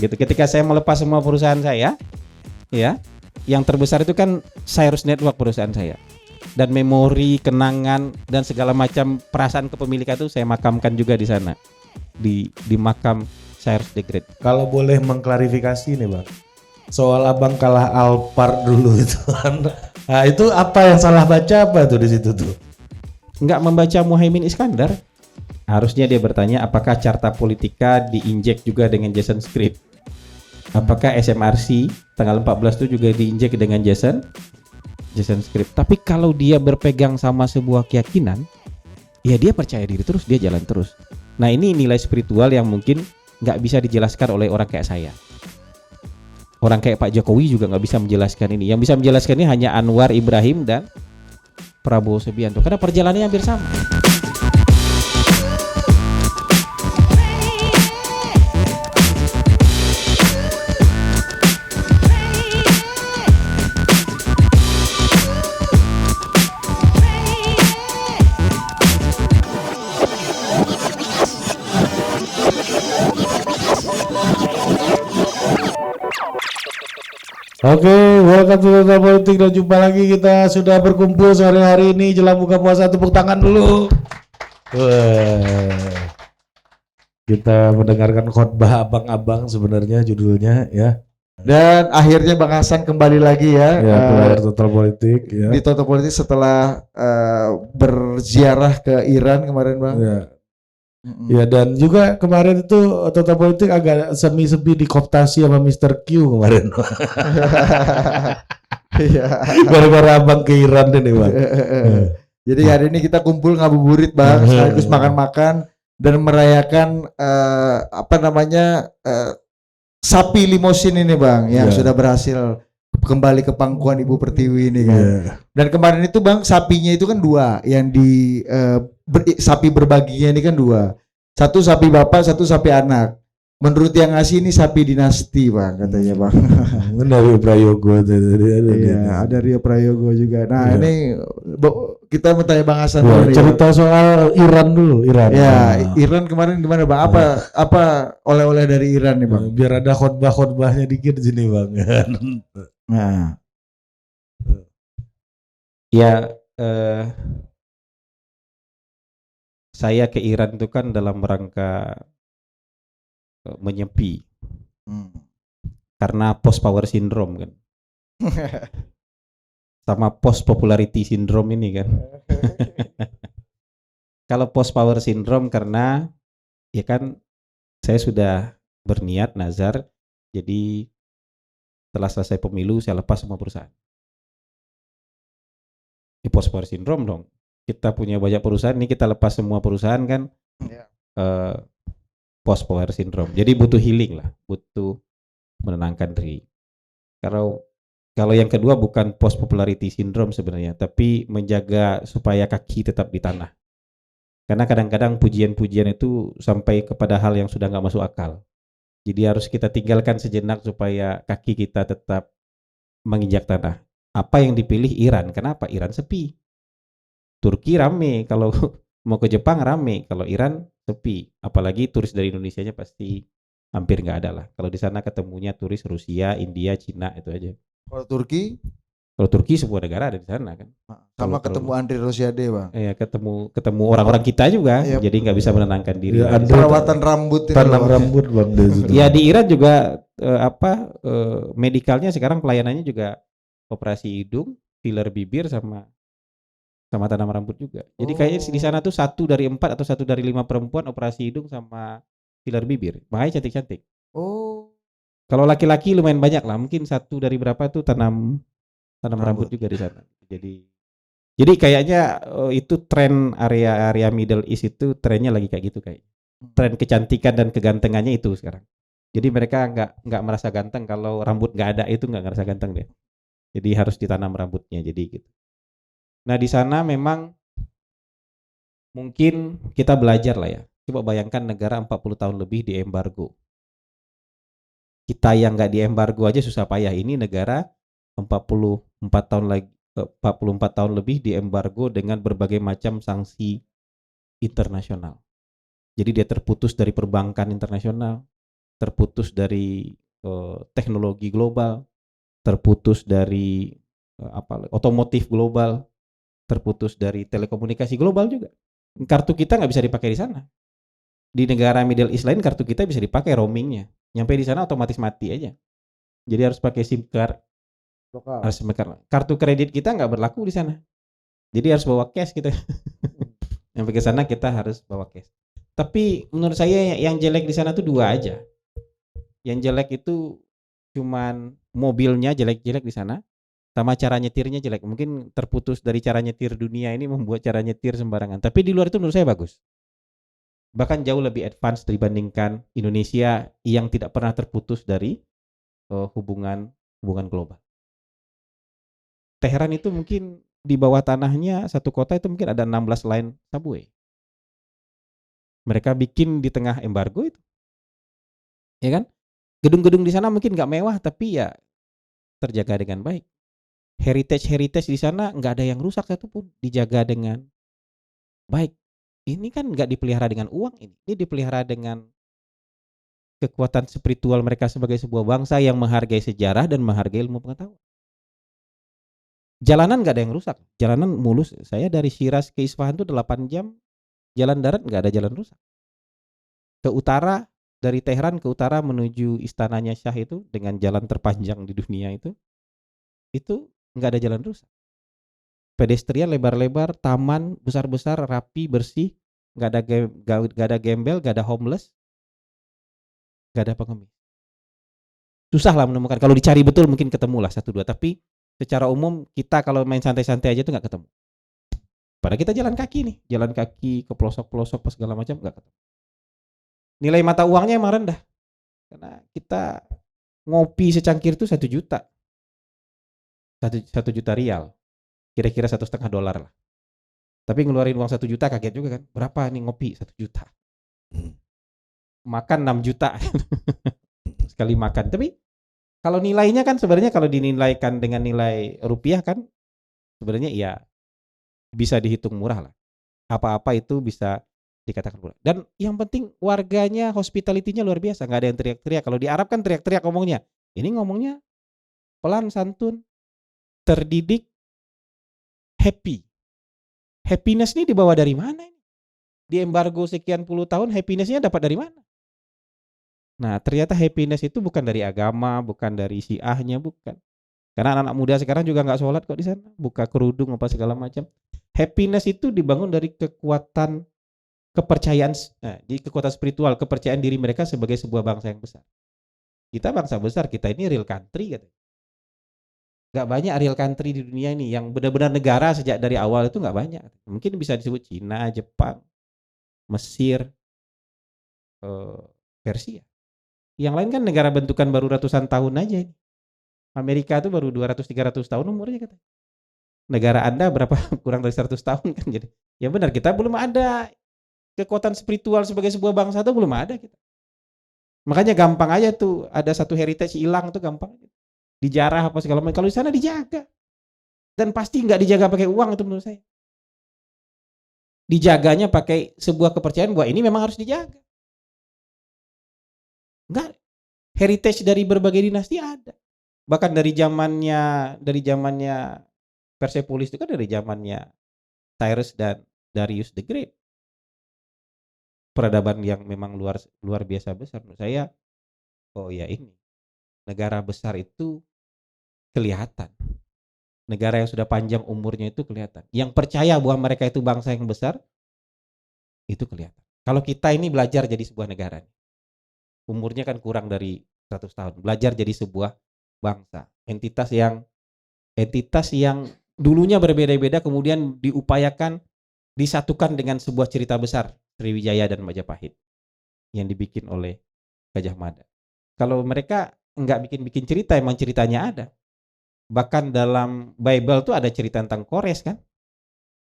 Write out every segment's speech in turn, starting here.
Gitu. Ketika saya melepas semua perusahaan saya, ya, yang terbesar itu kan Cyrus Network perusahaan saya. Dan memori, kenangan dan segala macam perasaan kepemilikan itu saya makamkan juga di sana. Di makam Cyrus the Great. Kalau boleh mengklarifikasi nih Bang, soal abang kalah Alphard dulu itu, nah itu apa yang salah baca apa tuh di situ tuh? Nggak membaca Muhaimin Iskandar. Harusnya dia bertanya apakah Carta Politika diinjek juga dengan Jason Script. Apakah SMRC tanggal 14 itu juga diinjek dengan Jason Script. Tapi kalau dia berpegang sama sebuah keyakinan, ya dia percaya diri terus, dia jalan terus. Nah ini nilai spiritual yang mungkin nggak bisa dijelaskan oleh orang kayak saya. Orang kayak Pak Jokowi juga nggak bisa menjelaskan ini. Yang bisa menjelaskan ini hanya Anwar Ibrahim dan Prabowo Subianto. Karena perjalanannya hampir sama. Oke, welcome to Total Politik dan jumpa lagi, kita sudah berkumpul sore hari ini jelang buka puasa. Tepuk tangan dulu. Wah. Kita mendengarkan khotbah abang-abang sebenarnya judulnya ya. Dan akhirnya Bang Hasan kembali lagi ya, Ke layar Total Politik ya. di Total Politik setelah berziarah ke Iran kemarin Bang. Ya. Ya, dan juga kemarin itu Total Politik agak semi-sepi dikooptasi sama Mr. Q kemarin. Iya. Gara-gara abang ke Iran ini Bang. Jadi hari ini kita kumpul ngabuburit Bang, sekaligus makan-makan dan merayakan sapi limosin ini Bang, yang sudah berhasil kembali ke pangkuan Ibu Pertiwi ini kan. Dan kemarin itu Bang, sapinya itu kan dua, yang di sapi berbaginya ini kan dua. Satu sapi bapak, satu sapi anak. Menurut yang ngasih ini sapi dinasti Bang, katanya Bang. Dari Prayogo tadi ada. Iya, ada Rio Prayogo juga. Nah, ini kita mau tanya Bang Hasan dulu nih. Cerita soal Iran dulu, Iran. Ya, Iran kemarin gimana Bang? Apa oleh-oleh dari Iran nih Bang? Biar ada khotbah-khotbahnya dikit di sini Bang. Nah, Ya, saya ke Iran itu kan dalam rangka menyepi karena post power syndrome kan, sama post popularity syndrome ini kan. Kalau post power syndrome karena ya kan saya sudah berniat nazar, jadi setelah selesai pemilu saya lepas semua perusahaan. Di post power syndrome dong. Kita punya banyak perusahaan, ini kita lepas semua perusahaan kan. Post power syndrome. Jadi butuh healing lah, butuh menenangkan diri. Kalau yang kedua bukan post popularity syndrome sebenarnya, tapi menjaga supaya kaki tetap di tanah. Karena kadang-kadang pujian-pujian itu sampai kepada hal yang sudah nggak masuk akal. Jadi harus kita tinggalkan sejenak supaya kaki kita tetap menginjak tanah. Apa yang dipilih Iran? Kenapa? Iran sepi. Turki rame, kalau mau ke Jepang rame, kalau Iran sepi. Apalagi turis dari Indonesianya pasti hampir nggak ada lah. Kalau di sana ketemunya turis Rusia, India, Cina, itu aja. kalau Turki Semua negara ada di sana kan. sama ketemu Andri Rosiade Bang. Iya, ketemu orang-orang kita juga, Iya. Jadi nggak bisa menenangkan diri. Iya, Perawatan rambut ini tanam loh. rambut Bang di situ. Ya di Iran juga medikalnya sekarang pelayanannya juga operasi hidung, filler bibir sama tanam rambut juga. Jadi kayaknya di sana tuh 1 dari 4 atau 1 dari 5 perempuan operasi hidung sama filler bibir. Makanya cantik-cantik. Oh, Kalau laki-laki lumayan banyak lah, mungkin 1 dari berapa tuh tanam rambut juga di sana. Jadi kayaknya itu tren area Middle East itu trennya lagi kayak gitu kayak. Tren kecantikan dan kegantengannya itu sekarang. Jadi mereka nggak merasa ganteng kalau rambut nggak ada, itu nggak ngerasa ganteng deh. Jadi harus ditanam rambutnya, jadi gitu. Nah di sana memang mungkin kita belajar lah ya. Coba bayangkan negara 40 tahun lebih di embargo. Kita yang nggak di embargo aja susah payah. Ini negara 44 tahun lebih di embargo dengan berbagai macam sanksi internasional. Jadi dia terputus dari perbankan internasional, terputus dari teknologi global, terputus dari otomotif global, terputus dari telekomunikasi global juga. Kartu kita nggak bisa dipakai di sana. Di negara Middle East lain kartu kita bisa dipakai roamingnya. Nyampe di sana otomatis mati aja. Jadi harus pakai SIM card. Harus kartu kredit kita nggak berlaku di sana. Jadi harus bawa cash kita. Nyampe ke sana kita harus bawa cash. Tapi menurut saya yang jelek di sana tuh dua aja. Yang jelek itu cuman mobilnya jelek-jelek di sana, sama cara nyetirnya jelek. Mungkin terputus dari cara nyetir dunia ini membuat cara nyetir sembarangan. Tapi di luar itu menurut saya bagus. Bahkan jauh lebih advance dibandingkan Indonesia yang tidak pernah terputus dari hubungan global. Teheran itu mungkin di bawah tanahnya satu kota itu mungkin ada 16 line subway. Mereka bikin di tengah embargo itu. Ya kan? Gedung-gedung di sana mungkin nggak mewah tapi ya terjaga dengan baik. Heritage di sana nggak ada yang rusak satupun, dijaga dengan baik. Ini kan nggak dipelihara dengan uang ini dipelihara dengan kekuatan spiritual mereka sebagai sebuah bangsa yang menghargai sejarah dan menghargai ilmu pengetahuan. Jalanan nggak ada yang rusak, jalanan mulus. Saya dari Shiraz ke Isfahan itu 8 jam, jalan darat nggak ada jalan rusak. Ke utara, dari Teheran ke utara menuju istananya Shah itu dengan jalan terpanjang di dunia itu nggak ada jalan rusak. Pedestrian lebar-lebar, taman besar-besar, rapi, bersih, nggak ada gembel, nggak ada homeless, nggak ada pengemis. Susah lah menemukan. Kalau dicari betul mungkin ketemu lah 1-2, tapi secara umum kita kalau main santai-santai aja tuh nggak ketemu. Padahal kita jalan kaki nih, jalan kaki ke pelosok-pelosok pas segala macam nggak ketemu. Nilai mata uangnya emang rendah, karena kita ngopi secangkir itu 1 juta, 1 juta rial, kira-kira $1,5 lah. Tapi ngeluarin uang 1 juta kaget juga kan, berapa nih ngopi 1 juta, makan 6 juta sekali makan. Tapi kalau nilainya kan sebenarnya kalau dinilaikan dengan nilai rupiah kan sebenarnya ya bisa dihitung murah lah. Apa-apa itu bisa dikatakan murah. Dan yang penting warganya hospitality-nya luar biasa, nggak ada yang teriak-teriak. Kalau di Arab kan teriak-teriak ngomongnya. Ini ngomongnya pelan, santun, terdidik, happy. Happiness ini dibawa dari mana ini? Di embargo sekian puluh tahun happiness-nya dapat dari mana? Nah, ternyata happiness itu bukan dari agama, bukan dari syiahnya, bukan. Karena anak-anak muda sekarang juga nggak sholat kok di sana, buka kerudung apa segala macam. Happiness itu dibangun dari kekuatan kepercayaan, di kekuatan spiritual, kepercayaan diri mereka sebagai sebuah bangsa yang besar. Kita bangsa besar, kita ini real country katanya. Nggak banyak real country di dunia ini yang benar-benar negara sejak dari awal itu nggak banyak. Mungkin bisa disebut Cina, Jepang, Mesir, Persia. Yang lain kan negara bentukan baru ratusan tahun aja ini. Amerika itu baru 200-300 tahun umurnya katanya. Negara Anda berapa kurang dari 100 tahun kan, jadi ya benar kita belum ada kekuatan spiritual sebagai sebuah bangsa itu belum ada kita. Makanya gampang aja tuh ada satu heritage hilang tuh gampang. Dijarah apa segala macam. Kalau di sana dijaga. Dan pasti nggak dijaga pakai uang itu menurut saya. Dijaganya pakai sebuah kepercayaan bahwa ini memang harus dijaga. Enggak, heritage dari berbagai dinasti ada. Bahkan dari zamannya Persepolis itu kan dari zamannya Cyrus dan Darius the Great. Peradaban yang memang luar biasa besar menurut saya. Oh ya, ini negara besar itu kelihatan. Negara yang sudah panjang umurnya itu kelihatan. Yang percaya bahwa mereka itu bangsa yang besar itu kelihatan. Kalau kita ini belajar jadi sebuah negara, umurnya kan kurang dari 100 tahun, belajar jadi sebuah bangsa, entitas yang dulunya berbeda-beda kemudian diupayakan disatukan dengan sebuah cerita besar Sriwijaya dan Majapahit yang dibikin oleh Gajah Mada. Kalau mereka enggak bikin cerita, emang ceritanya ada. Bahkan dalam Bible tuh ada cerita tentang Kores kan.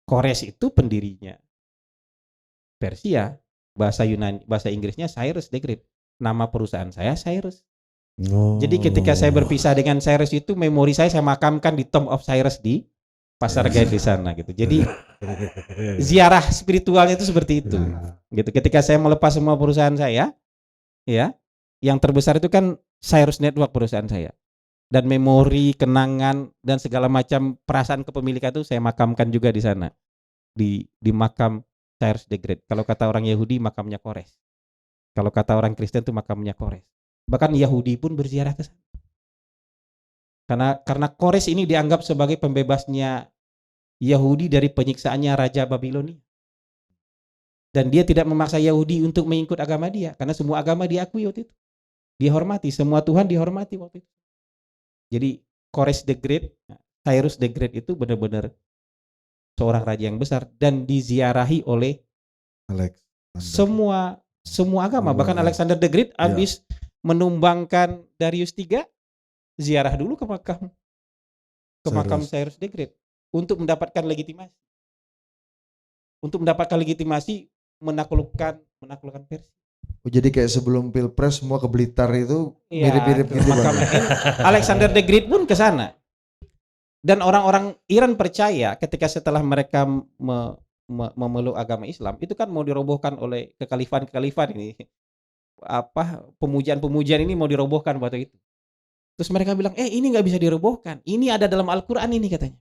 Kores itu pendirinya Persia, bahasa Inggrisnya Cyrus the Great. Nama perusahaan saya Cyrus. Oh. Jadi ketika saya berpisah dengan Cyrus itu, memori saya makamkan di Tomb of Cyrus di Pasar Gaya di sana gitu. Jadi ziarah spiritualnya itu seperti itu. Gitu. Ketika saya melepas semua perusahaan saya, ya, yang terbesar itu kan Cyrus Network perusahaan saya. Dan memori, kenangan dan segala macam perasaan kepemilikan itu saya makamkan juga di sana. Di makam Cyrus the Great. Kalau kata orang Yahudi makamnya Kores. Kalau kata orang Kristen itu makamnya Kores. Bahkan Yahudi pun berziarah ke sana. Karena Kores ini dianggap sebagai pembebasnya Yahudi dari penyiksaannya Raja Babilonia. Dan dia tidak memaksa Yahudi untuk mengikut agama dia. Karena semua agama diakui waktu itu. Dihormati, semua Tuhan dihormati waktu itu. Jadi Kores the Great, Cyrus the Great itu benar-benar seorang raja yang besar dan diziarahi oleh semua agama. Bahkan Alexander the Great habis menumbangkan Darius III, ziarah dulu ke makam Cyrus the Great untuk mendapatkan legitimasi. Untuk mendapatkan legitimasi menaklukkan Persia. Oh, jadi kayak sebelum Pilpres semua ke Blitar itu mirip-mirip gitu Bang. Alexander the Great pun ke sana. Dan orang-orang Iran percaya ketika setelah mereka memeluk agama Islam, itu kan mau dirobohkan oleh kekalifan ini. Pemujaan ini mau dirobohkan waktu itu. Terus mereka bilang, ini nggak bisa dirobohkan. Ini ada dalam Al-Quran ini katanya.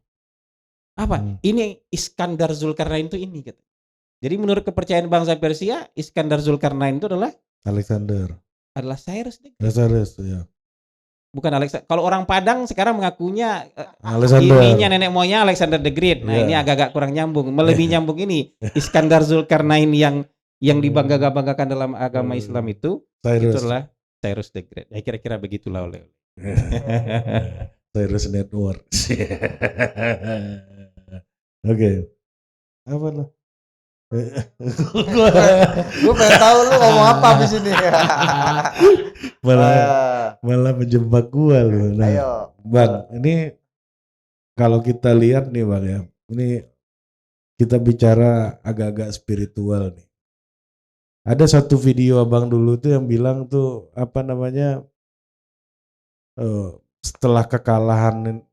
Ini Iskandar Zulkarnain itu ini katanya. Jadi menurut kepercayaan bangsa Persia, Iskandar Zulkarnain itu adalah Cyrus the Great. Ya. Bukan Alexander. Kalau orang Padang sekarang mengakunya ininya nenek moyangnya Alexander the Great. Nah, ini agak-agak kurang nyambung. Lebih nyambung ini Iskandar Zulkarnain yang dibangga-banggakan dalam agama Islam itu adalah Cyrus the Great. Ya kira-kira begitulah oleh. Cyrus Network. Oke. Apa lah? Gue pengen tahu lu ngomong apa di sini. malah menjebak gua lu. Nah, ayo. Bang, ini kalau kita lihat nih Bang ya, ini kita bicara agak-agak spiritual nih. Ada satu video abang dulu tuh yang bilang tuh setelah kekalahan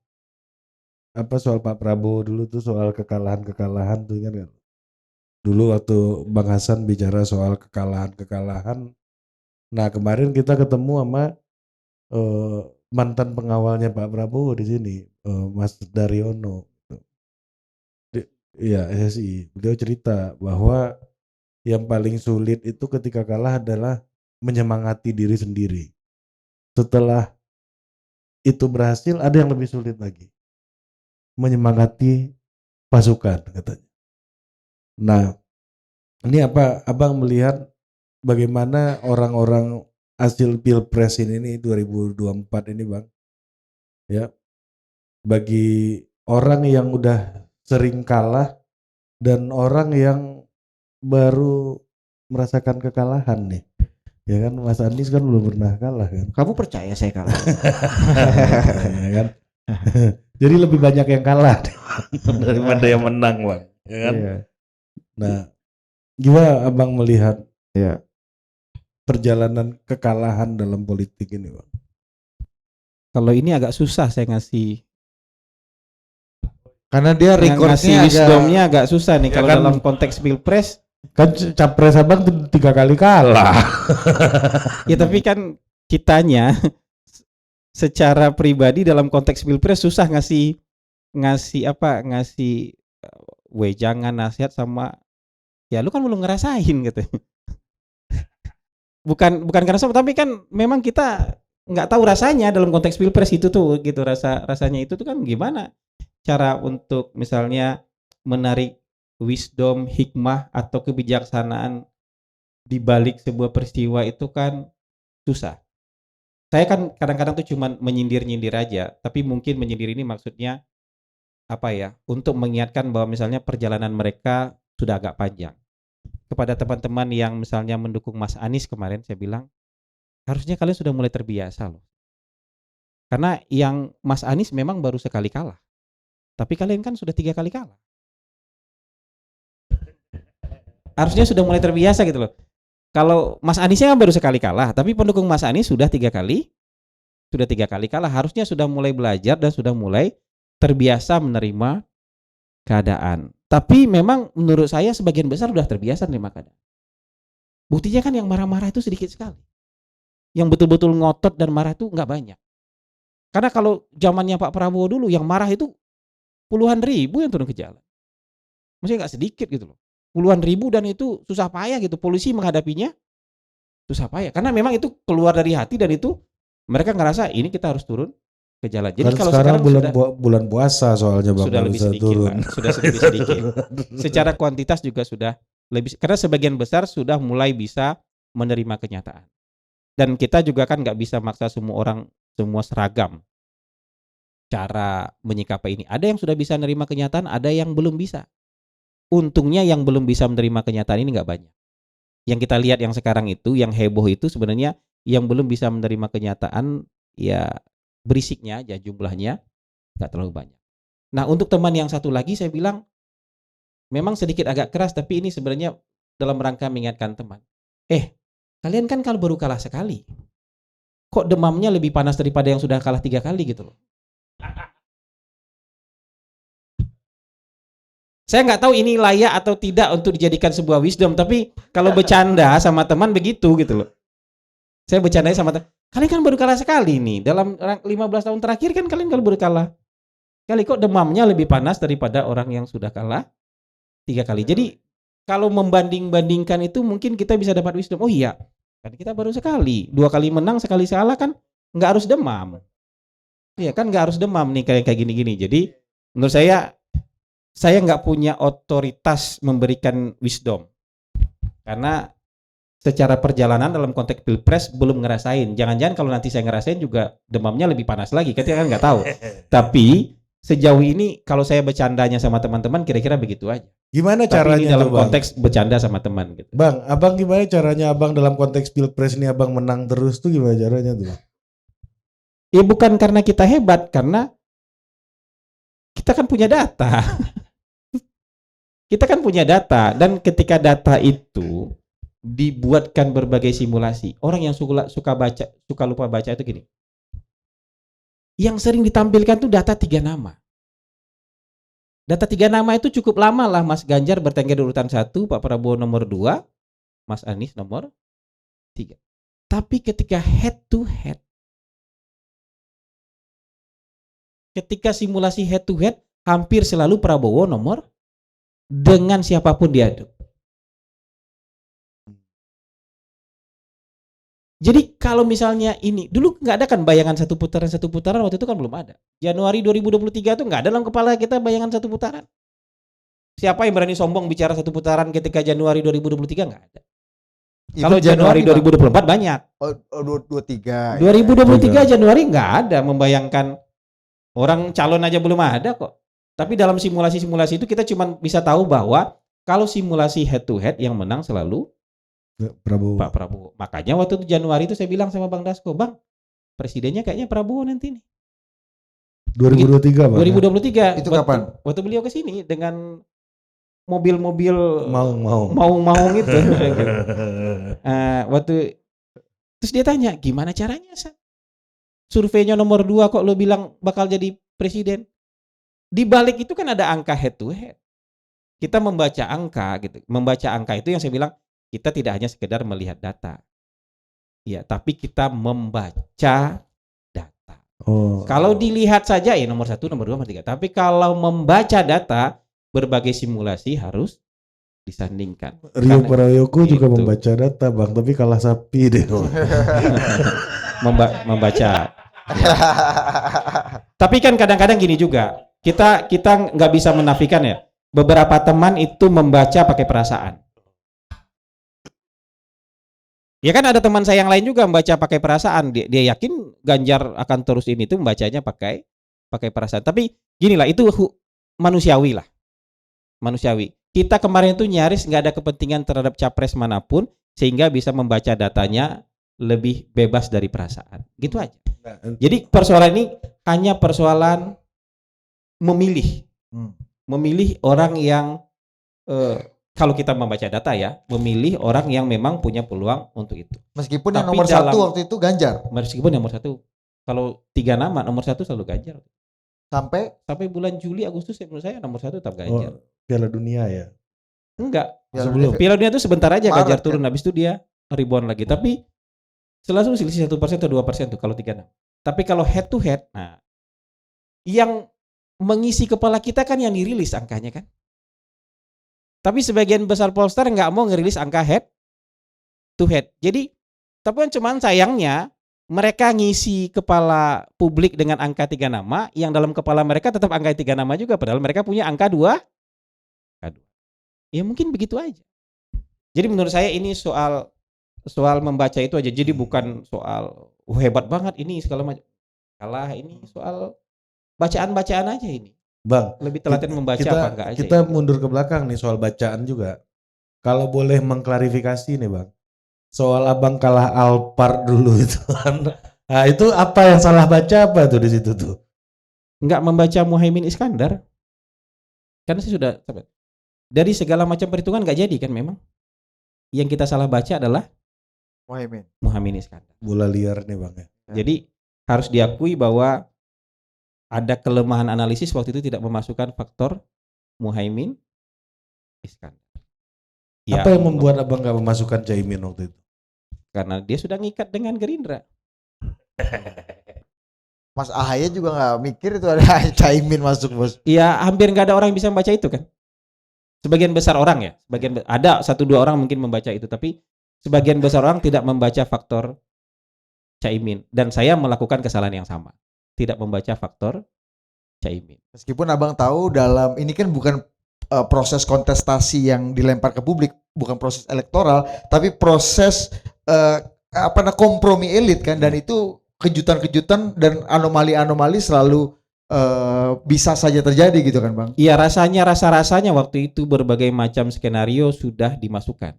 soal Pak Prabowo dulu tuh soal kekalahan tuh kan. Dulu waktu Bang Hasan bicara soal kekalahan. Nah kemarin kita ketemu sama mantan pengawalnya Pak Prabowo di sini, Mas Daryono. Iya SSI. Beliau cerita bahwa yang paling sulit itu ketika kalah adalah menyemangati diri sendiri. Setelah itu berhasil, ada yang lebih sulit lagi. Menyemangati pasukan katanya. Nah, ini apa abang melihat bagaimana orang-orang hasil Pilpres ini 2024 ini Bang, ya, bagi orang yang udah sering kalah dan orang yang baru merasakan kekalahan nih, ya kan Mas Anies kan belum pernah kalah kan. Kamu percaya saya kalah? Ya kan. Jadi lebih banyak yang kalah daripada yang menang Bang, ya kan. Iya. Nah, gimana abang melihat perjalanan kekalahan dalam politik ini Bang? Kalau ini agak susah saya ngasih. Karena dia recordnya wisdomnya agak susah nih kalau dalam konteks Pilpres. Kan capres abang 3 kali kalah. Ya tapi kan kitanya secara pribadi dalam konteks Pilpres susah ngasih wejangan nasihat sama ya lu kan belum ngerasain gitu. Bukan karena sama, tapi kan memang kita nggak tahu rasanya dalam konteks Pilpres itu tuh gitu, rasanya itu tuh kan gimana cara untuk misalnya menarik wisdom, hikmah atau kebijaksanaan di balik sebuah peristiwa itu kan susah. Saya kan kadang-kadang tuh cuma menyindir-nyindir aja, tapi mungkin menyindir ini maksudnya untuk mengingatkan bahwa misalnya perjalanan mereka sudah agak panjang. Kepada teman-teman yang misalnya mendukung Mas Anies kemarin, saya bilang harusnya kalian sudah mulai terbiasa loh. Karena yang Mas Anies memang baru sekali kalah, tapi kalian kan sudah 3 kali kalah. Harusnya sudah mulai terbiasa gitu loh. Kalau Mas Aniesnya kan baru sekali kalah, tapi pendukung Mas Anies sudah 3 kali kalah, harusnya sudah mulai belajar dan sudah mulai terbiasa menerima keadaan. Tapi memang menurut saya sebagian besar sudah terbiasa menerima keadaan. Buktinya kan yang marah-marah itu sedikit sekali. yang betul-betul ngotot dan marah itu nggak banyak. Karena kalau zamannya Pak Prabowo dulu yang marah itu puluhan ribu yang turun ke jalan. Maksudnya nggak sedikit gitu loh. Puluhan ribu dan itu susah payah gitu. Polisi menghadapinya susah payah. Karena memang itu keluar dari hati dan itu mereka ngerasa ini kita harus turun ke jalan. Jadi Kan kalau sekarang sudah bulan puasa soalnya Bang, sudah nggak lebih bisa sedikit, turun. Pak. Sudah lebih sedikit. Secara kuantitas juga sudah lebih, karena sebagian besar sudah mulai bisa menerima kenyataan. Dan kita juga kan nggak bisa maksa semua orang semua seragam cara menyikapi ini. Ada yang sudah bisa menerima kenyataan, ada yang belum bisa. Untungnya yang belum bisa menerima kenyataan ini nggak banyak. Yang kita lihat yang sekarang itu, yang heboh itu sebenarnya yang belum bisa menerima kenyataan ya berisiknya aja jumlahnya nggak terlalu banyak. Nah untuk teman yang satu lagi saya bilang memang sedikit agak keras tapi ini sebenarnya dalam rangka mengingatkan teman. Kalian kan kalau baru kalah sekali, kok demamnya lebih panas daripada yang sudah kalah 3 kali gitu loh. Saya nggak tahu ini layak atau tidak untuk dijadikan sebuah wisdom, tapi kalau bercanda sama teman begitu gitu loh. Saya bercandanya sama teman, kalian kan baru kalah sekali nih, dalam 15 tahun terakhir kan kalian kalau baru kalah kali, kok demamnya lebih panas daripada orang yang sudah kalah 3 kali. Jadi kalau membanding-bandingkan itu mungkin kita bisa dapat wisdom. Oh iya, kan kita baru sekali, 2 kali menang, sekali salah kan nggak harus demam. Iya kan nggak harus demam nih kayak gini-gini. Jadi menurut saya nggak punya otoritas memberikan wisdom. Karena secara perjalanan dalam konteks pilpres belum ngerasain. Jangan-jangan kalau nanti saya ngerasain juga demamnya lebih panas lagi. Kita kan nggak tahu. Tapi sejauh ini kalau saya bercandanya sama teman-teman kira-kira begitu aja. Gimana Tapi caranya ini dalam tuh, Bang? konteks bercanda sama teman gitu. Bang, abang gimana caranya abang dalam konteks pilpres ini abang menang terus tuh gimana caranya tuh? Ya bukan karena kita hebat, karena kita kan punya data. Kita kan punya data, dan ketika data itu dibuatkan berbagai simulasi, orang yang suka baca, suka lupa baca itu gini. Yang sering ditampilkan tuh data 3 nama. Data 3 nama itu cukup lama lah, Mas Ganjar bertengger di urutan 1, Pak Prabowo nomor 2, Mas Anies nomor 3. Tapi ketika head to head, ketika simulasi head to head, hampir selalu Prabowo nomor dengan siapapun diadu. Jadi kalau misalnya ini, dulu nggak ada kan bayangan satu putaran waktu itu kan belum ada. Januari 2023 itu nggak ada dalam kepala kita bayangan satu putaran. Siapa yang berani sombong bicara satu putaran ketika Januari 2023 nggak ada. Kalau Januari 2024 banyak. Oh, 23. 2023 Januari nggak ada membayangkan, orang calon aja belum ada kok. Tapi dalam simulasi-simulasi itu kita cuma bisa tahu bahwa kalau simulasi head to head yang menang selalu Prabowo. Pak Prabowo. Makanya waktu itu Januari itu saya bilang sama Bang Dasko, Bang, presidennya kayaknya Prabowo nanti nih. 2023 Bang. 2023. Itu kapan? Waktu beliau ke sini dengan mobil-mobil maung itu. Waktu terus dia tanya, gimana caranya, San? Surveinya nomor 2 kok lo bilang bakal jadi presiden? Di balik itu kan ada angka head to head. Kita membaca angka gitu. Membaca angka itu yang saya bilang, kita tidak hanya sekedar melihat data. Ya, tapi kita membaca data. Kalau dilihat saja ya nomor 1, nomor 2, nomor 3. Tapi kalau membaca data, berbagai simulasi harus disandingkan. Rio Prayogo juga gitu. membaca data Bang, tapi kalah sapi deh. Membaca. Ya. Tapi kan kadang-kadang gini juga. Kita nggak bisa menafikan ya. Beberapa teman itu membaca pakai perasaan. Ya kan ada teman saya yang lain juga membaca pakai perasaan. Dia yakin Ganjar akan terus ini tuh membacanya pakai perasaan. Tapi ginilah, itu manusiawi lah. Manusiawi. Kita kemarin itu nyaris nggak ada kepentingan terhadap capres manapun sehingga bisa membaca datanya lebih bebas dari perasaan. Gitu aja. Jadi persoalan ini hanya persoalan memilih. Memilih orang yang kalau kita membaca data ya, memilih orang yang memang punya peluang untuk itu. Meskipun Tapi yang nomor 1 waktu itu Ganjar. Meskipun yang nomor 1. Kalau 3 nama, nomor 1 selalu Ganjar. Sampai bulan Juli Agustus menurut saya nomor 1 tetap Ganjar. Piala Dunia ya? Enggak. Sebelum Piala Dunia itu sebentar aja Maret, Ganjar turun, kan? habis itu dia rebound lagi. Tapi selalu selisih 1% atau 2% tuh kalau 36. Tapi kalau head to head, nah yang mengisi kepala kita kan yang dirilis angkanya kan. Tapi sebagian besar pollster nggak mau ngerilis angka head to head. Jadi, tapi kan cuman sayangnya mereka ngisi kepala publik dengan angka 3 nama, yang dalam kepala mereka tetap angka 3 nama juga, padahal mereka punya angka 2. Ya mungkin begitu aja. Jadi menurut saya ini soal membaca itu aja. Jadi bukan soal hebat banget ini segala macam. Kalah, ini soal bacaan-bacaan aja ini. Bang, Lebih telaten membaca apa enggak aja. kita ini. mundur ke belakang nih soal bacaan juga. Kalau boleh mengklarifikasi nih Bang, soal abang kalah Alphard dulu itu. Nah itu apa yang salah baca apa tuh di situ tuh? Enggak membaca Muhaimin Iskandar. Karena saya sudah dari segala macam perhitungan enggak jadi kan memang. Yang kita salah baca adalah Muhaimin Iskandar. Bola liar nih Bang ya. Jadi harus diakui bahwa ada kelemahan analisis waktu itu tidak memasukkan faktor Muhaimin Iskandar. Ya, Apa yang membuat abang gak memasukkan Caimin waktu itu? karena dia sudah ngikat dengan Gerindra. Mas Ahaye juga nggak mikir itu ada Caimin masuk, bos. Ya hampir nggak ada orang yang bisa membaca itu kan. Sebagian besar orang ya, ada 1-2 orang mungkin membaca itu, tapi sebagian besar orang tidak membaca faktor Caimin, dan saya melakukan kesalahan yang sama, tidak membaca faktor Caimin. Meskipun abang tahu dalam ini kan bukan proses kontestasi yang dilempar ke publik, bukan proses elektoral, tapi proses kompromi elit kan, dan itu kejutan-kejutan dan anomali-anomali selalu bisa saja terjadi gitu kan Bang. Iya, rasa-rasanya waktu itu berbagai macam skenario sudah dimasukkan.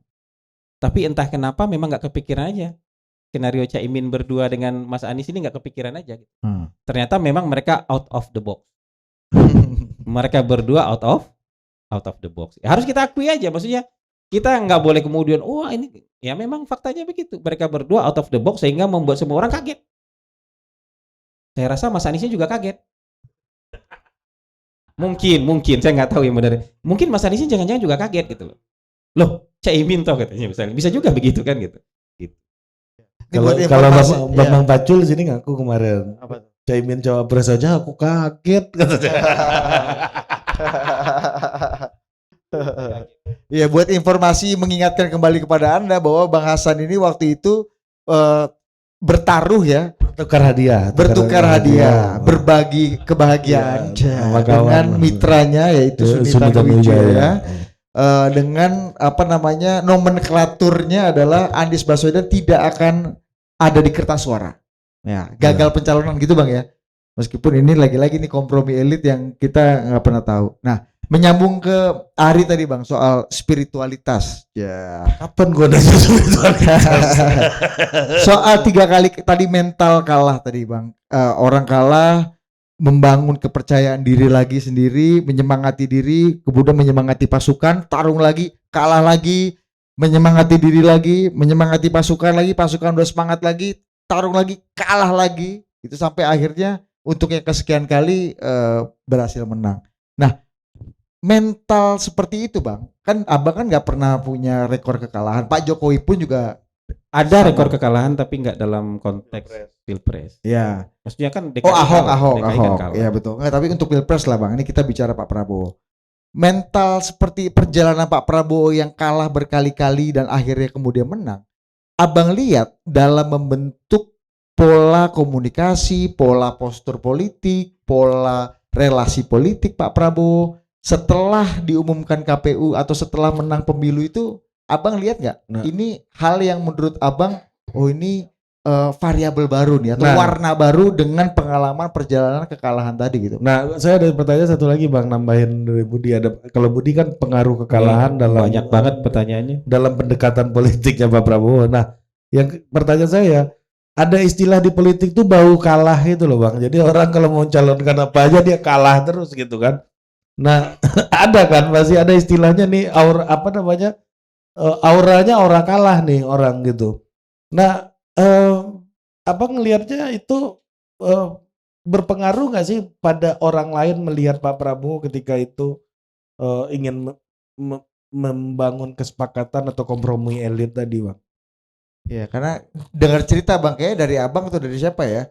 Tapi entah kenapa memang nggak kepikiran aja. Skenario Caimin berdua dengan Mas Anies ini nggak kepikiran aja. Ternyata memang mereka out of the box. Mereka berdua out of the box. Ya, harus kita akui aja, maksudnya kita nggak boleh kemudian ini ya memang faktanya begitu. Mereka berdua out of the box sehingga membuat semua orang kaget. Saya rasa Mas Aniesnya juga kaget. Mungkin saya nggak tahu yang benar. Mungkin Mas Aniesnya jangan-jangan juga kaget gitu loh. Loh, Caimin toh katanya misalnya. Bisa juga begitu kan gitu. Kalau Bambang Pacul sini ngaku kemarin. Apa? Caimin cawapres aja aku kaget katanya. Ya, buat informasi mengingatkan kembali kepada Anda bahwa Bang Hasan ini waktu itu bertaruh ya, bertukar hadiah, berbagi kebahagiaan dengan mitranya yaitu Sunita Wijaya. Dengan nomenklaturnya adalah Anies Baswedan tidak akan ada di kertas suara. Ya, gagal pencalonan gitu Bang ya. Meskipun ini lagi-lagi nih kompromi elit yang kita nggak pernah tahu. Nah, menyambung ke Ari tadi Bang soal spiritualitas. Ya. Kapan gua nanya spiritualitas? Soal 3 kali tadi mental kalah tadi Bang. Orang kalah, membangun kepercayaan diri lagi sendiri, menyemangati diri, kemudian menyemangati pasukan, tarung lagi, kalah lagi, menyemangati diri lagi, menyemangati pasukan lagi, pasukan udah semangat lagi, tarung lagi, kalah lagi. Itu sampai akhirnya untuk yang kesekian kali berhasil menang. Nah, mental seperti itu Bang, kan Abang kan nggak pernah punya rekor kekalahan. Pak Jokowi pun juga ada rekor kekalahan tapi nggak dalam konteks Pilpres. Ya. Maksudnya kan DKI Ahok. kalah. Ya betul. Nggak, tapi untuk Pilpres lah Bang. Ini kita bicara Pak Prabowo. Mental seperti perjalanan Pak Prabowo yang kalah berkali-kali dan akhirnya kemudian menang. Abang lihat dalam membentuk pola komunikasi, pola postur politik, pola relasi politik Pak Prabowo setelah diumumkan KPU atau setelah menang pemilu itu, Abang lihat nggak? Nah, ini hal yang menurut Abang, ini variabel baru nih atau warna baru dengan pengalaman perjalanan kekalahan tadi gitu. Nah, saya ada pertanyaan satu lagi Bang, nambahin dari Budi. Kalau Budi kan pengaruh kekalahan dalam banyak banget pertanyaannya dalam pendekatan politiknya Pak Prabowo. Nah, yang pertanyaan saya, ada istilah di politik tuh bau kalah itu loh Bang. Jadi orang kalau mau calonkan apa aja dia kalah terus gitu kan. Nah, ada kan masih ada istilahnya nih auranya aura kalah nih orang gitu. Nah, apa ngelihatnya itu berpengaruh nggak sih pada orang lain melihat Pak Prabowo ketika itu ingin membangun kesepakatan atau kompromi elit tadi Bang? Ya, karena dengar cerita Bang, kayak dari abang atau dari siapa ya?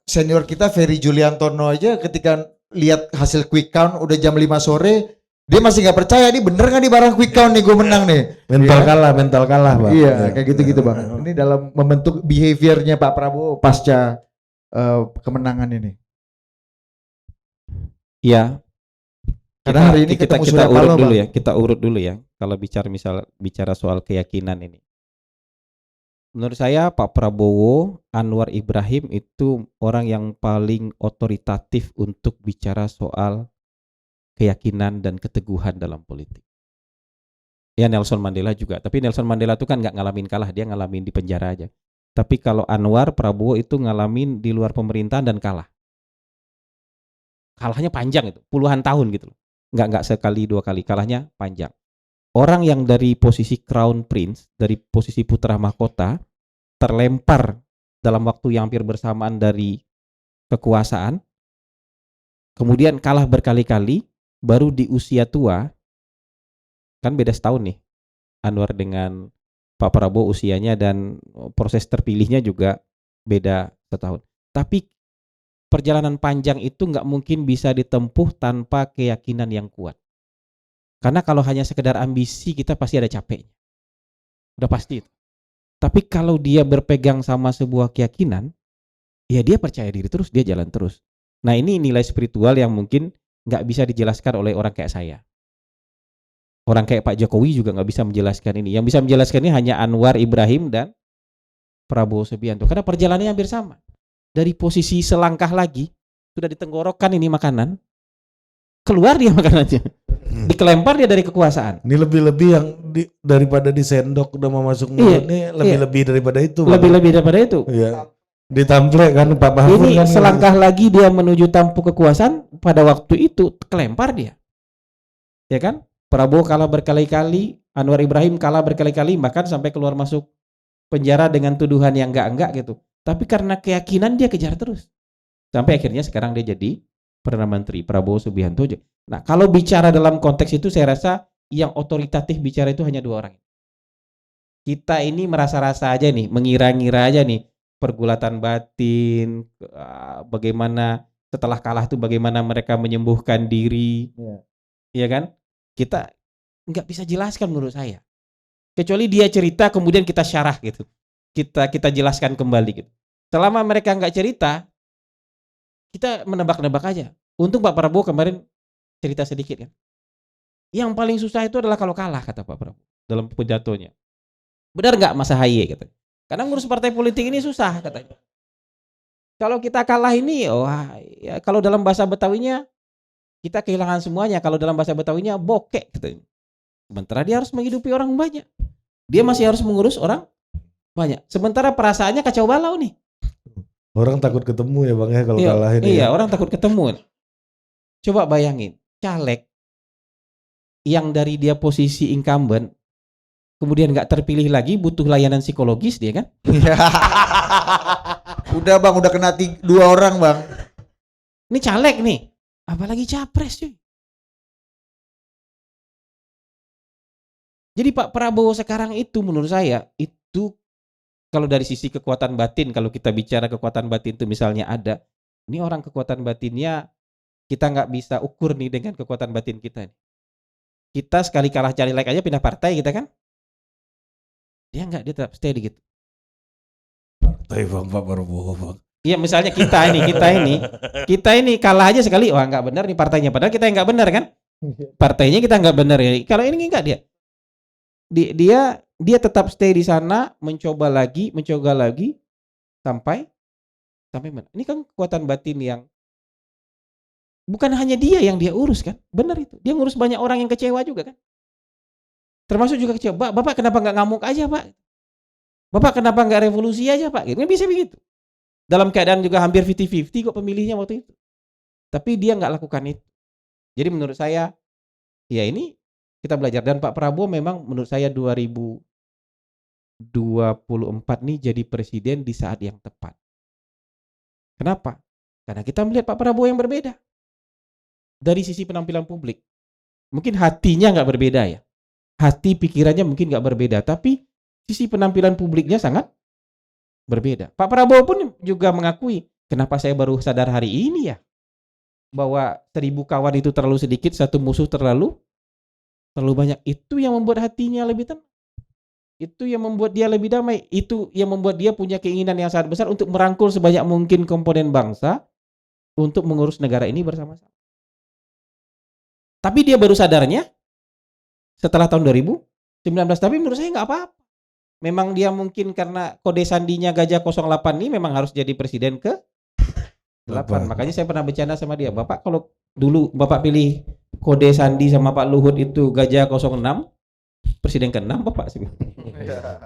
Senior kita Ferry Juliantono aja ketika lihat hasil quick count udah jam 5 sore, dia masih nggak percaya nih bener nggak nih barang quick count nih gue menang nih. Mental Iya. kalah, Bang. Iya, kayak gitu-gitu Bang. Ini dalam membentuk behaviornya Pak Prabowo pasca kemenangan ini. Ya, Karena hari ini kita ketemu kita Surya urut Paloh, dulu Bang. ya. Kita urut dulu ya. Kalau bicara soal keyakinan ini. Menurut saya Pak Prabowo, Anwar Ibrahim itu orang yang paling otoritatif untuk bicara soal keyakinan dan keteguhan dalam politik. Ya Nelson Mandela juga, tapi Nelson Mandela itu kan nggak ngalamin kalah, dia ngalamin di penjara aja. Tapi kalau Anwar Prabowo itu ngalamin di luar pemerintahan dan kalah. Kalahnya panjang itu, puluhan tahun gitu loh. Nggak sekali dua kali, kalahnya panjang. Orang yang dari posisi Crown Prince, dari posisi putra mahkota, terlempar dalam waktu yang hampir bersamaan dari kekuasaan, kemudian kalah berkali-kali, baru di usia tua, kan beda setahun nih, Anwar dengan Pak Prabowo usianya dan proses terpilihnya juga beda setahun. Tapi perjalanan panjang itu nggak mungkin bisa ditempuh tanpa keyakinan yang kuat. Karena kalau hanya sekedar ambisi kita pasti ada capeknya. Udah pasti itu. Tapi kalau dia berpegang sama sebuah keyakinan, ya dia percaya diri terus, dia jalan terus. Nah ini nilai spiritual yang mungkin nggak bisa dijelaskan oleh orang kayak saya. Orang kayak Pak Jokowi juga nggak bisa menjelaskan ini. Yang bisa menjelaskan ini hanya Anwar Ibrahim dan Prabowo Subianto. Karena perjalanannya hampir sama. Dari posisi selangkah lagi, sudah ditenggorokkan ini makanan, keluar dia makanannya. Dikelempar dia dari kekuasaan. Ini lebih-lebih yang daripada disendok udah mau masuk mulut nih, lebih-lebih daripada itu. Lebih-lebih daripada itu. Iya. Ditamplek kan Pak Mahfud Ini kan. selangkah lagi dia menuju tampuk kekuasaan, pada waktu itu kelempar dia. Ya kan? Prabowo kalah berkali-kali, Anwar Ibrahim kalah berkali-kali, bahkan sampai keluar masuk penjara dengan tuduhan yang enggak gitu. Tapi karena keyakinan dia kejar terus. Sampai akhirnya sekarang dia jadi Perdana Menteri, Prabowo Subianto. Nah, kalau bicara dalam konteks itu saya rasa yang otoritatif bicara itu hanya dua orang. Kita ini merasa-rasa aja nih, mengira-ngira aja nih, pergulatan batin, bagaimana setelah kalah itu bagaimana mereka menyembuhkan diri. Iya kan? Kita nggak bisa jelaskan menurut saya. Kecuali dia cerita kemudian kita syarah gitu. Kita jelaskan kembali gitu. Selama mereka nggak cerita, kita menebak-nebak aja. Untung Pak Prabowo kemarin cerita sedikit kan. Yang paling susah itu adalah kalau kalah, kata Pak Prabowo dalam pidatonya. Benar nggak Mas Ahaye katanya? Karena ngurus partai politik ini susah katanya. Kalau kita kalah ini, ya, kalau dalam bahasa Betawinya kita kehilangan semuanya. Kalau dalam bahasa Betawinya bokek katanya. Sementara dia harus menghidupi orang banyak. Dia masih harus mengurus orang banyak. Sementara perasaannya kacau balau nih. Orang takut ketemu ya Bang ya kalau kalah ini. Iya, ya. orang takut ketemu. Coba bayangin, caleg yang dari dia posisi incumbent kemudian nggak terpilih lagi, butuh layanan psikologis dia kan? Udah Bang, udah kena 2 orang Bang. Ini caleg nih, apalagi capres cuy. Jadi Pak Prabowo sekarang itu menurut saya itu kalau dari sisi kekuatan batin, kalau kita bicara kekuatan batin itu misalnya ada, ini orang kekuatan batinnya kita nggak bisa ukur nih dengan kekuatan batin kita nih. Kita sekali kalah cari like aja pindah partai kita kan? Dia enggak, dia tetap stay gitu. Partai Bang Pak Prabowo Bang. Iya misalnya kita ini kalah aja sekali, wah nggak benar nih partainya. Padahal kita yang nggak benar kan? Partainya kita nggak benar ya. Kalau ini enggak dia tetap stay di sana, mencoba lagi sampai mana? Ini kan kekuatan batin yang bukan hanya dia yang dia urus kan? Benar itu. Dia ngurus banyak orang yang kecewa juga kan? Termasuk juga kecewa. Bapak kenapa nggak ngamuk aja Pak? Bapak kenapa nggak revolusi aja Pak? Ini bisa begitu. Dalam keadaan juga hampir 50-50 kok pemilihnya waktu itu. Tapi dia nggak lakukan itu. Jadi menurut saya, ya ini kita belajar. Dan Pak Prabowo memang menurut saya 2024 nih jadi presiden di saat yang tepat. Kenapa? Karena kita melihat Pak Prabowo yang berbeda. Dari sisi penampilan publik. Mungkin hatinya nggak berbeda ya. Hati pikirannya mungkin nggak berbeda. Tapi sisi penampilan publiknya sangat berbeda. Pak Prabowo pun juga mengakui, kenapa saya baru sadar hari ini ya bahwa 1000 kawan itu terlalu sedikit, satu musuh terlalu banyak. Itu yang membuat hatinya lebih tenang. Itu yang membuat dia lebih damai. Itu yang membuat dia punya keinginan yang sangat besar untuk merangkul sebanyak mungkin komponen bangsa untuk mengurus negara ini bersama-sama. Tapi dia baru sadarnya setelah tahun 2019. Tapi menurut saya nggak apa-apa. Memang dia mungkin karena kode sandinya Gajah 08 ini memang harus jadi presiden ke 8. Makanya saya pernah bercanda sama dia, Bapak kalau dulu Bapak pilih kode sandi sama Pak Luhut itu Gajah 06, presiden ke-6 Bapak sih.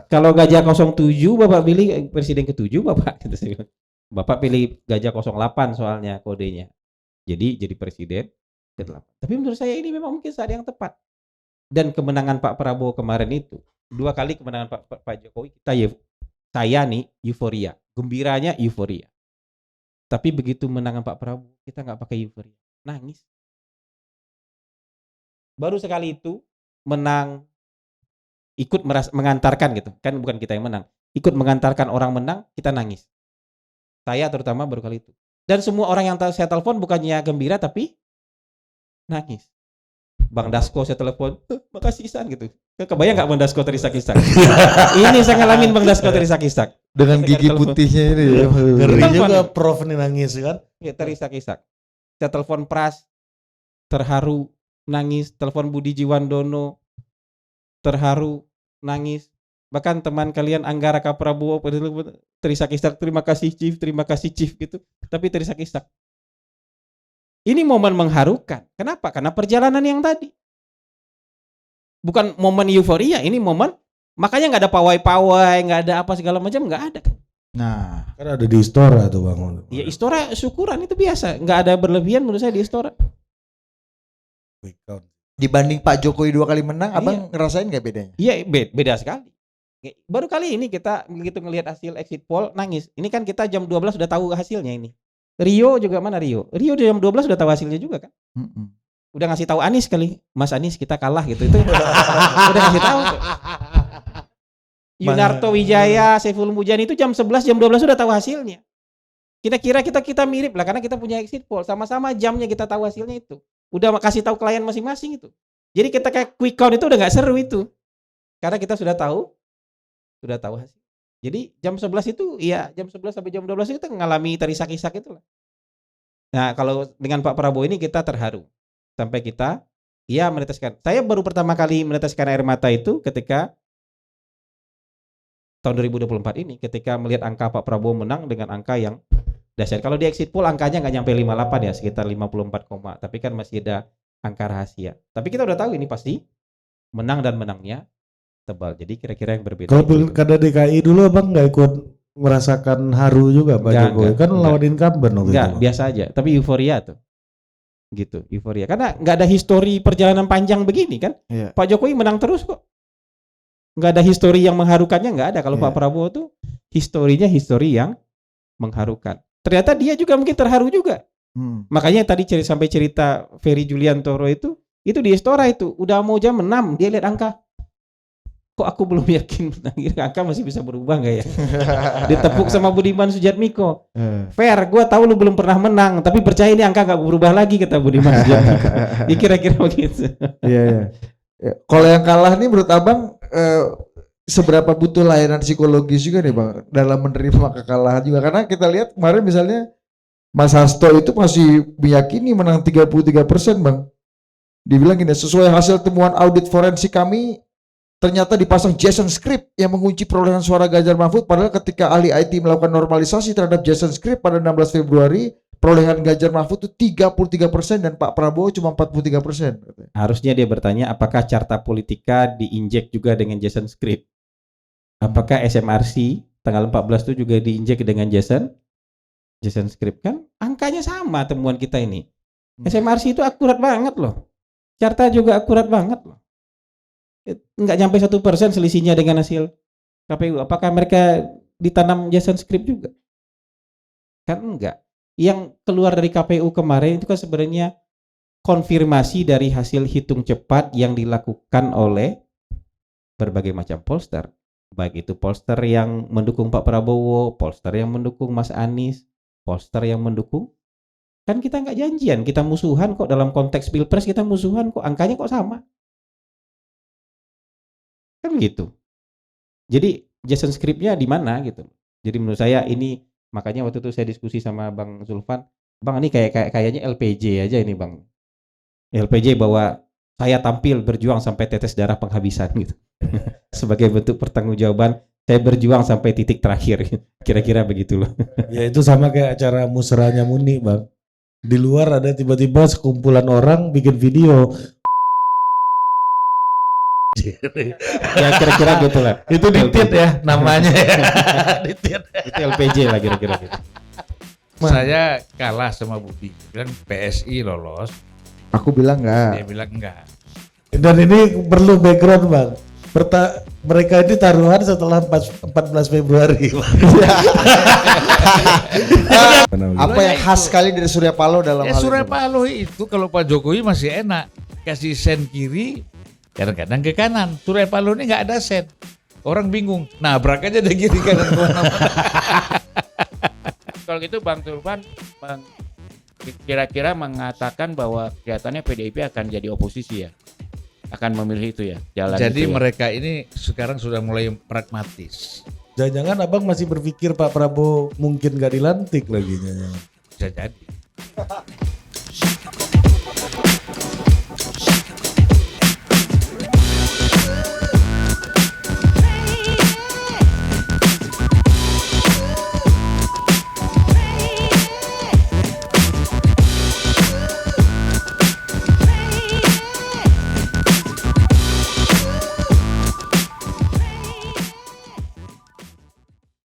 Kalau Gajah 07 Bapak pilih presiden ke-7 Bapak gitu sih. Bapak pilih Gajah 08 soalnya kodenya. Jadi presiden ke-8. Tapi menurut saya ini memang mungkin saat yang tepat. Dan kemenangan Pak Prabowo kemarin itu, 2 kali kemenangan Pak Jokowi, saya nih euforia. Gembiranya euforia. Tapi begitu menangan Pak Prabowo, kita nggak pakai euforia. Nangis. Baru sekali itu menang, ikut mengantarkan gitu. Kan bukan kita yang menang. Ikut mengantarkan orang menang, kita nangis. Saya terutama baru kali itu. Dan semua orang yang saya telepon bukannya gembira tapi nangis. Bang Dasko saya telepon, makasih Isan gitu. Kebayang nggak Bang Dasko terisak-isak? Ini saya ngalamin Bang Dasko terisak-isak. Dengan gigi putihnya ini ya. Ngeri Telepon. juga Prof nih nangis kan. Ya, terisak-isak. Saya telepon Pras, terharu, nangis. Telepon Budi Jiwandono, terharu, nangis. Bahkan teman kalian Anggara Kaprabowo terisak-isak, terima kasih Chief gitu. Tapi terisak-isak. Ini momen mengharukan. Kenapa? Karena perjalanan yang tadi. Bukan momen euforia, ini momen makanya nggak ada pawai-pawai, nggak ada apa segala macam, nggak ada. Nah, Kan ada di Istora tuh Bang. Ya Istora syukuran itu biasa, nggak ada berlebihan menurut saya di Istora. Quick count. dibanding Pak Jokowi 2 kali menang, Iya. Abang ngerasain nggak bedanya? Iya beda sekali. Baru kali ini kita begitu ngelihat hasil exit poll nangis. Ini kan kita jam 12 sudah tahu hasilnya ini. Rio juga mana Rio? Rio jam 12 sudah tahu hasilnya juga kan? Udah ngasih tahu Anies kali. Mas Anies kita kalah gitu. Itu udah ngasih tahu. Yunarto Wijaya, Saiful Mujani itu jam 11 jam 12 sudah tahu hasilnya. Kira-kira kita mirip lah karena kita punya exit poll, sama-sama jamnya kita tahu hasilnya itu. Udah kasih tahu klien masing-masing itu. Jadi kita kayak quick count itu udah nggak seru itu. Karena kita sudah tahu hasil. Jadi jam 11 itu ya jam 11 sampai jam 12 itu kita mengalami terisak-isak itulah. Nah, kalau dengan Pak Prabowo ini kita terharu. Sampai kita meneteskan. Saya baru pertama kali meneteskan air mata itu ketika tahun 2024 ini ketika melihat angka Pak Prabowo menang dengan angka yang dahsyat. Kalau di exit poll angkanya nggak nyampe 58 ya, sekitar 54, tapi kan masih ada angka rahasia. Tapi kita udah tahu ini pasti menang dan menangnya tebal. Jadi kira-kira yang berbeda. Kalau pilkada DKI dulu Abang nggak ikut merasakan haru juga Pak Jokowi? Kan lawan incumbent waktu enggak, itu. biasa aja. Tapi euforia tuh. Gitu, euforia. Karena nggak ada histori perjalanan panjang begini kan. Iya. Pak Jokowi menang terus kok. Nggak ada histori yang mengharukannya, nggak ada. Kalau Iya. Pak Prabowo tuh historinya histori yang mengharukan. Ternyata dia juga mungkin terharu juga. Makanya tadi sampai cerita Ferry Juliantoro itu di Istora itu udah mau jam 6 dia lihat angka. Kok aku belum yakin angka masih bisa berubah nggak ya? Ditepuk sama Budiman Sujatmiko. Fair, gue tahu lu belum pernah menang, tapi percaya ini angka nggak berubah lagi kata Budiman Sujatmiko. Ya, kira-kira begitu. Iya. Kalau yang kalah nih menurut Abang seberapa butuh layanan psikologis juga nih Bang dalam menerima kekalahan juga, karena kita lihat kemarin misalnya Mas Hasto itu masih meyakini menang 33% Bang. Dibilang gini, sesuai hasil temuan audit forensik kami ternyata dipasang Jason script yang mengunci perolehan suara Ganjar Mahfud, padahal ketika ahli IT melakukan normalisasi terhadap Jason script pada 16 Februari perolehan Ganjar Mahfud itu 33% dan Pak Prabowo cuma 43%. Harusnya dia bertanya apakah carta politika diinjek juga dengan Jason script. Apakah SMRC tanggal 14 itu juga diinjek dengan Jason script, kan angkanya sama temuan kita ini. SMRC itu akurat banget loh. Carta juga akurat banget loh. Nggak nyampe 1% selisihnya dengan hasil KPU. Apakah mereka ditanam Jason script juga? Kan enggak. Yang keluar dari KPU kemarin itu kan sebenarnya konfirmasi dari hasil hitung cepat yang dilakukan oleh berbagai macam pollster. Baik itu pollster yang mendukung Pak Prabowo, pollster yang mendukung Mas Anies, pollster yang mendukung. Kan kita nggak janjian, kita musuhan kok dalam konteks Pilpres, kita musuhan kok, angkanya kok sama. Kan gitu. Jadi Jason script-nya di mana gitu. Jadi menurut saya ini, makanya waktu itu saya diskusi sama Bang Zulfan, Bang ini kayaknya LPJ aja ini Bang. LPJ bahwa saya tampil berjuang sampai tetes darah penghabisan gitu. Sebagai bentuk pertanggungjawaban, saya berjuang sampai titik terakhir. Kira-kira begitu loh. Ya itu sama kayak acara musrahnya Muni Bang. Di luar ada tiba-tiba sekumpulan orang bikin video. Ya kira-kira gitu lah. Itu ditit ya namanya ya. Ditit. Itu LPJ lah kira-kira gitu. Saya kalah sama Budi, bilang PSI lolos, Aku bilang dia enggak. bilang enggak. Dan ini perlu background Bang. Mereka ini taruhan setelah 14 Februari. Apa yang khas sekali dari Surya Paloh dalam Ya hal Surya ini? Paloh itu kalau Pak Jokowi masih enak, kasih sen kiri, kadang-kadang ke kanan. Surya Paloh ini nggak ada sen, orang bingung. Nabrak aja dari kiri kanan kemana-mana. Kalau gitu Bang Zulfan kira-kira mengatakan bahwa kelihatannya PDIP akan jadi oposisi ya, akan memilih itu ya jalan. Jadi itu ya. mereka ini sekarang sudah mulai pragmatis. Jangan-jangan abang masih berpikir Pak Prabowo mungkin gak dilantik lagi. Bisa jadi.